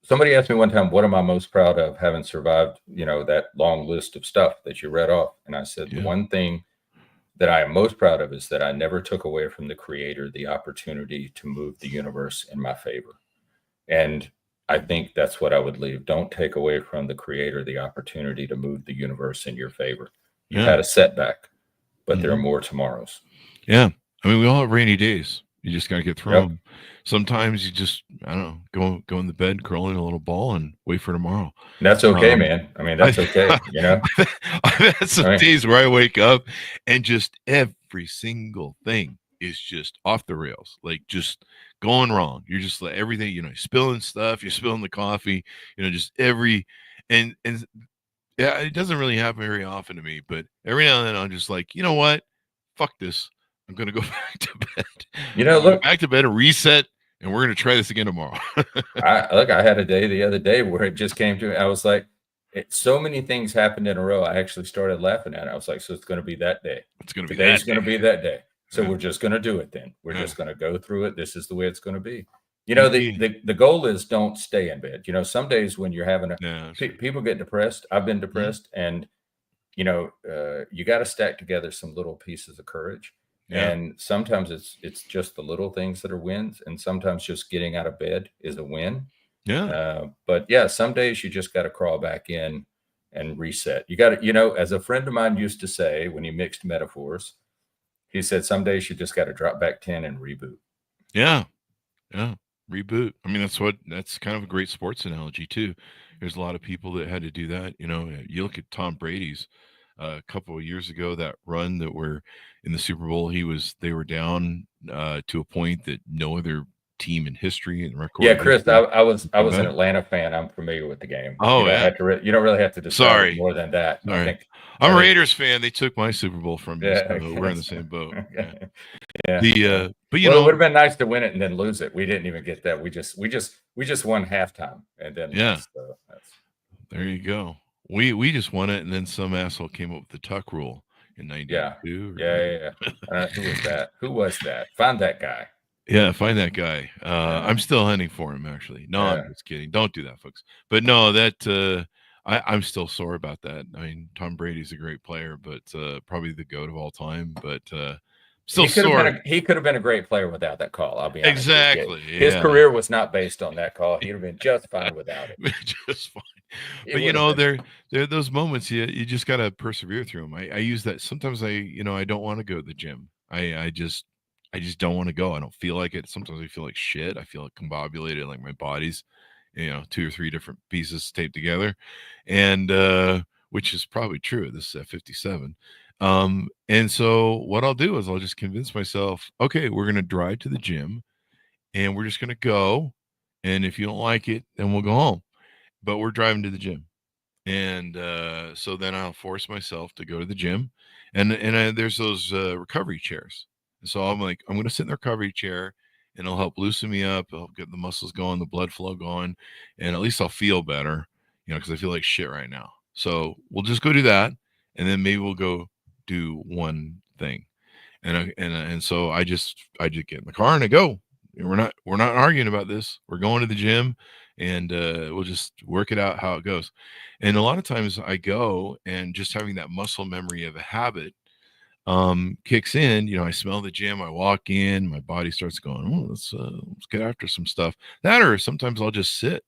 somebody asked me one time, what am I most proud of having survived, that long list of stuff that you read off? And I said, the one thing that I am most proud of is that I never took away from the Creator the opportunity to move the universe in my favor. And I think that's what I would leave. Don't take away from the Creator the opportunity to move the universe in your favor. You've had a setback, but there are more tomorrows. Yeah. I mean, we all have rainy days. You just got to get through them. Sometimes you just, I don't know, go in the bed, curl in a little ball and wait for tomorrow. That's okay, man. I mean, that's okay. I've had some days where I wake up and just every single thing is just off the rails, like just going wrong. You're just like everything, spilling stuff, you're spilling the coffee, just and yeah, it doesn't really happen very often to me, but every now and then I'm just like, you know what? Fuck this. I'm going to go back to bed. Look, back to bed and reset, and we're going to try this again tomorrow. I had a day the other day where it just came to me. I was like, so many things happened in a row. I actually started laughing at it. I was like, so it's going to be that day. It's going to be Today's going to be that day. So we're just going to do it then. We're just going to go through it. This is the way it's going to be. The goal is don't stay in bed. Some days when you're having people get depressed. I've been depressed, and you got to stack together some little pieces of courage. And sometimes it's just the little things that are wins, and sometimes just getting out of bed is a win. But some days you just got to crawl back in and reset. You got to, as a friend of mine used to say when he mixed metaphors, he said, some days you just got to drop back 10 and reboot. Yeah. Reboot. I mean, that's kind of a great sports analogy too. There's a lot of people that had to do that. You look at Tom Brady's a couple of years ago, that run that were in the Super Bowl, they were down to a point that no other team in history and record. Yeah, Chris, I was an Atlanta fan. I'm familiar with the game. Oh, you don't really have to describe more than that. I'm a Raiders fan. They took my Super Bowl from me. So we're in the same boat. But it would have been nice to win it and then lose it. We didn't even get that. We just won halftime and then there you go. We just won it, and then some asshole came up with the tuck rule in 92. Who was that? Find that guy. Yeah, find that guy. I'm still hunting for him, actually. No, I'm just kidding. Don't do that, folks. But no, that I'm still sore about that. I mean, Tom Brady's a great player, but probably the GOAT of all time. But still sore. He could have been a great player without that call. I'll be honest. Exactly. His career was not based on that call. He'd have been just fine without it. Just fine. But there are those moments you just got to persevere through them. I use that sometimes. I don't want to go to the gym. I just don't want to go. I don't feel like it. Sometimes I feel like shit. I feel like combobulated, like my body's 2 or 3 different pieces taped together, and which is probably true. This is at 57. And so what I'll do is I'll just convince myself, okay, we're going to drive to the gym and we're just going to go. And if you don't like it, then we'll go home. But we're driving to the gym. And so then I'll force myself to go to the gym. And there's those recovery chairs. And so I'm like, I'm going to sit in the recovery chair and it'll help loosen me up. It'll get the muscles going, the blood flow going. And at least I'll feel better, because I feel like shit right now. So we'll just go do that. And then maybe we'll go do one thing. And so I just get in the car and I go. We're not arguing about this. We're going to the gym and we'll just work it out how it goes. And a lot of times I go and just having that muscle memory of a habit kicks in. I smell the gym, I walk in, my body starts going, oh, let's get after some stuff. That, or sometimes I'll just sit.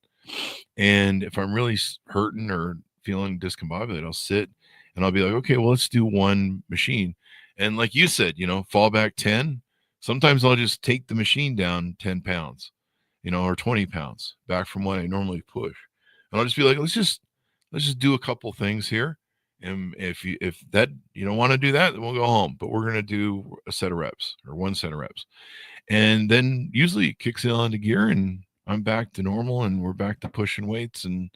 And if I'm really hurting or feeling discombobulated, I'll sit and I'll be like, okay, well, let's do one machine. And like you said, fall back 10. Sometimes I'll just take the machine down 10 pounds, or 20 pounds back from what I normally push. And I'll just be like, let's just do a couple things here. And if that you don't want to do that, then we'll go home. But we're going to do a set of reps or one set of reps. And then usually it kicks it onto gear and I'm back to normal, and we're back to pushing weights and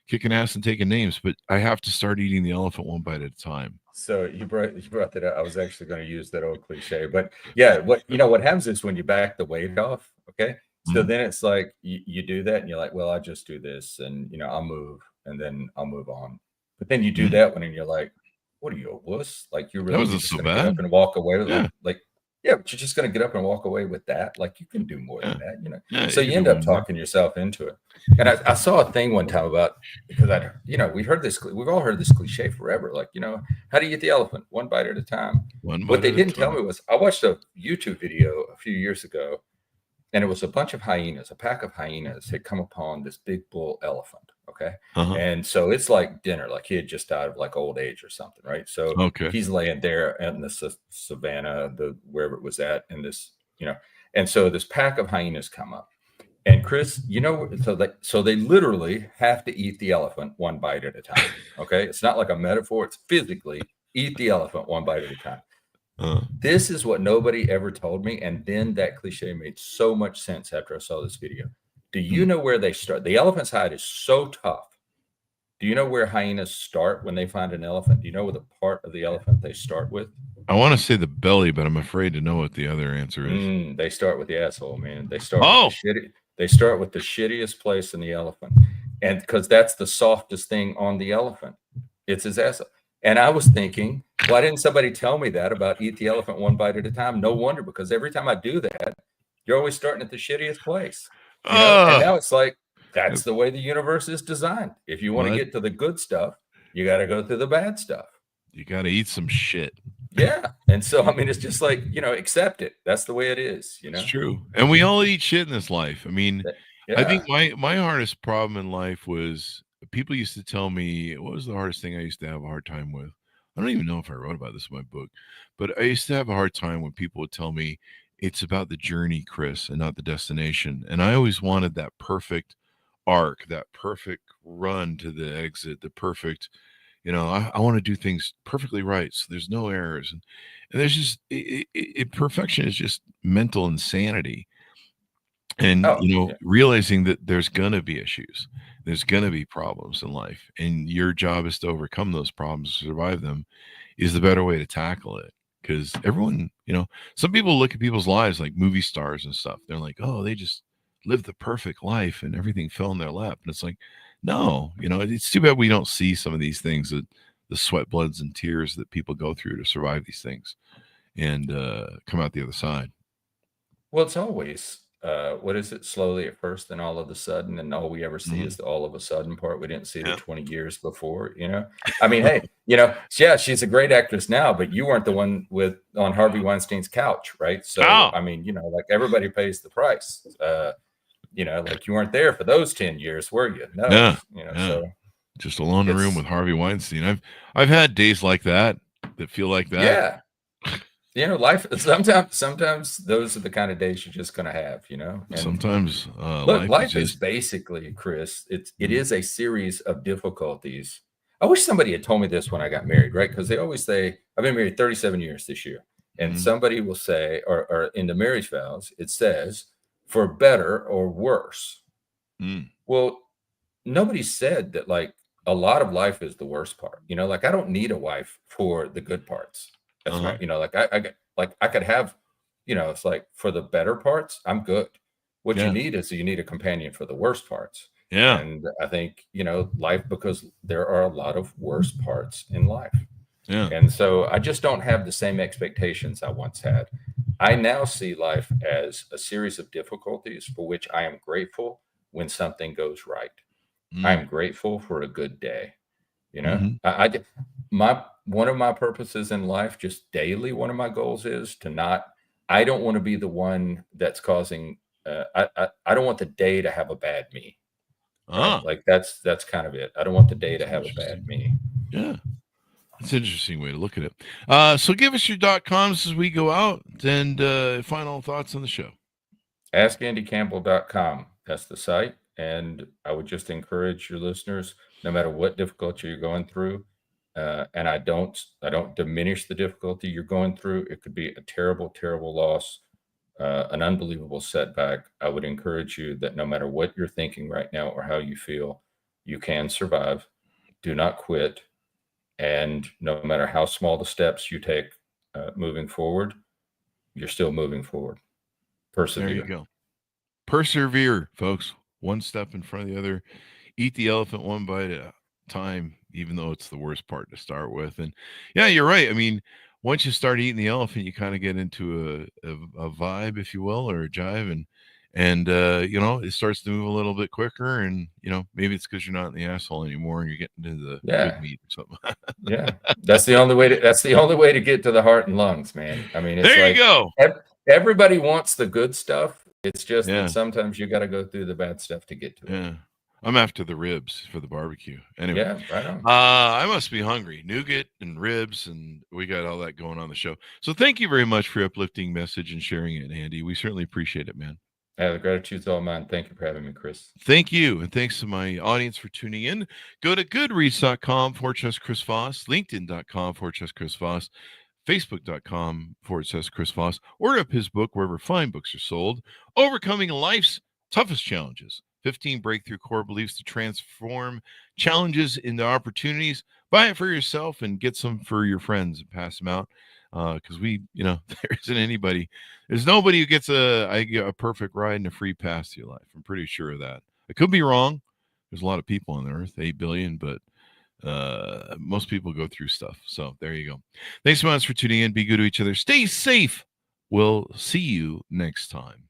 kicking ass and taking names. But I have to start eating the elephant one bite at a time. So you brought that up. I was actually going to use that old cliche, but yeah, what happens is when you back the weight off, okay. So then it's like you do that, and you're like, well, I just do this, and I'll move, and then I'll move on. But then you do that one, and you're like, what are you, a wuss? Like you're really just going to get up and walk away with like. Yeah, but you're just going to get up and walk away with that. Like you can do more than that, Yeah, so you end up talking yourself into it. And I saw a thing one time about, because we've all heard this cliche forever. Like, how do you eat the elephant? One bite at a time. What they didn't tell me was I watched a YouTube video a few years ago, and it was a bunch of hyenas, a pack of hyenas had come upon this big bull elephant. Okay. And so it's like dinner, like he had just died of like old age or something. Right. So he's laying there in the savannah, wherever it was at, and this, and so this pack of hyenas come up. And Chris, so they literally have to eat the elephant one bite at a time. Okay. It's not like a metaphor. It's physically eat the elephant one bite at a time. This is what nobody ever told me. And then that cliche made so much sense after I saw this video. Do you know where they start? The elephant's hide is so tough. Do you know where hyenas start when they find an elephant? Do you know what the part of the elephant they start with? I want to say the belly, but I'm afraid to know what the other answer is. They start with the asshole, man. They start they start with the shittiest place in the elephant. And because that's the softest thing on the elephant. It's his asshole. And I was thinking, why didn't somebody tell me that about eat the elephant one bite at a time? No wonder, because every time I do that, you're always starting at the shittiest place. And now it's like, that's the way the universe is designed. If you want to get to the good stuff, you got to go through the bad stuff. You got to eat some shit. Yeah. And so, I mean, it's just like, accept it. That's the way it is, It's true. And we all eat shit in this life. I mean, I think my hardest problem in life was people used to tell me, what was the hardest thing I used to have a hard time with? I don't even know if I wrote about this in my book, but I used to have a hard time when people would tell me it's about the journey, Chris, and not the destination. And I always wanted that perfect arc, that perfect run to the exit, the perfect, I want to do things perfectly right. So there's no errors. And there's just, perfection is just mental insanity. And, realizing that there's going to be issues, there's going to be problems in life, and your job is to overcome those problems, survive them, is the better way to tackle it. Because everyone, some people look at people's lives like movie stars and stuff. They're like, oh, they just lived the perfect life and everything fell in their lap. And it's like, no, it's too bad we don't see some of these things, the sweat, bloods, and tears that people go through to survive these things and come out the other side. Well, it's always, what is it? Slowly at first, and all of a sudden, and all we ever see is the all of a sudden part. We didn't see the 20 years before, I mean, hey, yeah, she's a great actress now, but you weren't the one on Harvey Weinstein's couch, right? So, I mean, like everybody pays the price. Like you weren't there for those 10 years, were you? No, so just alone in a room with Harvey Weinstein. I've had days like that feel like that. Yeah. Life, sometimes those are the kind of days you're just going to have, and sometimes life is basically, Chris, it is a series of difficulties. I wish somebody had told me this when I got married, right? Because they always say, I've been married 37 years this year. And somebody will say, or in the marriage vows, it says, for better or worse. Well, nobody said that like a lot of life is the worst part. Like I don't need a wife for the good parts. That's right. Like I could have, it's like for the better parts, I'm good. What you need is you need a companion for the worst parts. Yeah. And I think, life, because there are a lot of worst parts in life. Yeah. And so I just don't have the same expectations I once had. I now see life as a series of difficulties for which I am grateful when something goes right. I am grateful for a good day. One of my purposes in life, just daily, one of my goals is I don't want to be the one that's causing, I don't want the day to have a bad me. Right? Like that's kind of it. I don't want the day to have a bad me. Yeah. It's an interesting way to look at it. So give us your .coms as we go out, and final thoughts on the show. AskAndyCampbell.com. That's the site. And I would just encourage your listeners, no matter what difficulty you're going through, and I don't diminish the difficulty you're going through. It could be a terrible, terrible loss. an unbelievable setback, I would encourage you that no matter what you're thinking right now or how you feel, you can survive. Do not quit. And no matter how small the steps you take moving forward, you're still moving forward. Persevere. There you go. Persevere, folks. One step in front of the other. Eat the elephant one bite at a time, even though it's the worst part to start with. And yeah, you're right. I mean, once you start eating the elephant, you kind of get into a vibe, if you will, or a jive, and it starts to move a little bit quicker. And maybe it's because you're not in the asshole anymore, and you're getting into the good meat or something. Yeah, that's the only way to get to the heart and lungs, man. I mean, it's there you go. Everybody wants the good stuff. It's just that sometimes you got to go through the bad stuff to get to it. Yeah. I'm after the ribs for the barbecue. Anyway, yeah, right on. I must be hungry. Nougat and ribs, and we got all that going on the show. So thank you very much for your uplifting message and sharing it, Andy. We certainly appreciate it, man. The gratitude's all mine. Thank you for having me, Chris. Thank you. And thanks to my audience for tuning in. Go to goodreads.com/Chris Voss, LinkedIn.com/Chris Voss, Facebook.com/Chris Voss. Order up his book wherever fine books are sold. Overcoming Life's Toughest Challenges. 15 breakthrough core beliefs to transform challenges into opportunities. Buy it for yourself and get some for your friends and pass them out. Because there's nobody who gets a perfect ride and a free pass to your life. I'm pretty sure of that. I could be wrong. There's a lot of people on the earth, 8 billion, but most people go through stuff. So there you go. Thanks so much for tuning in. Be good to each other. Stay safe. We'll see you next time.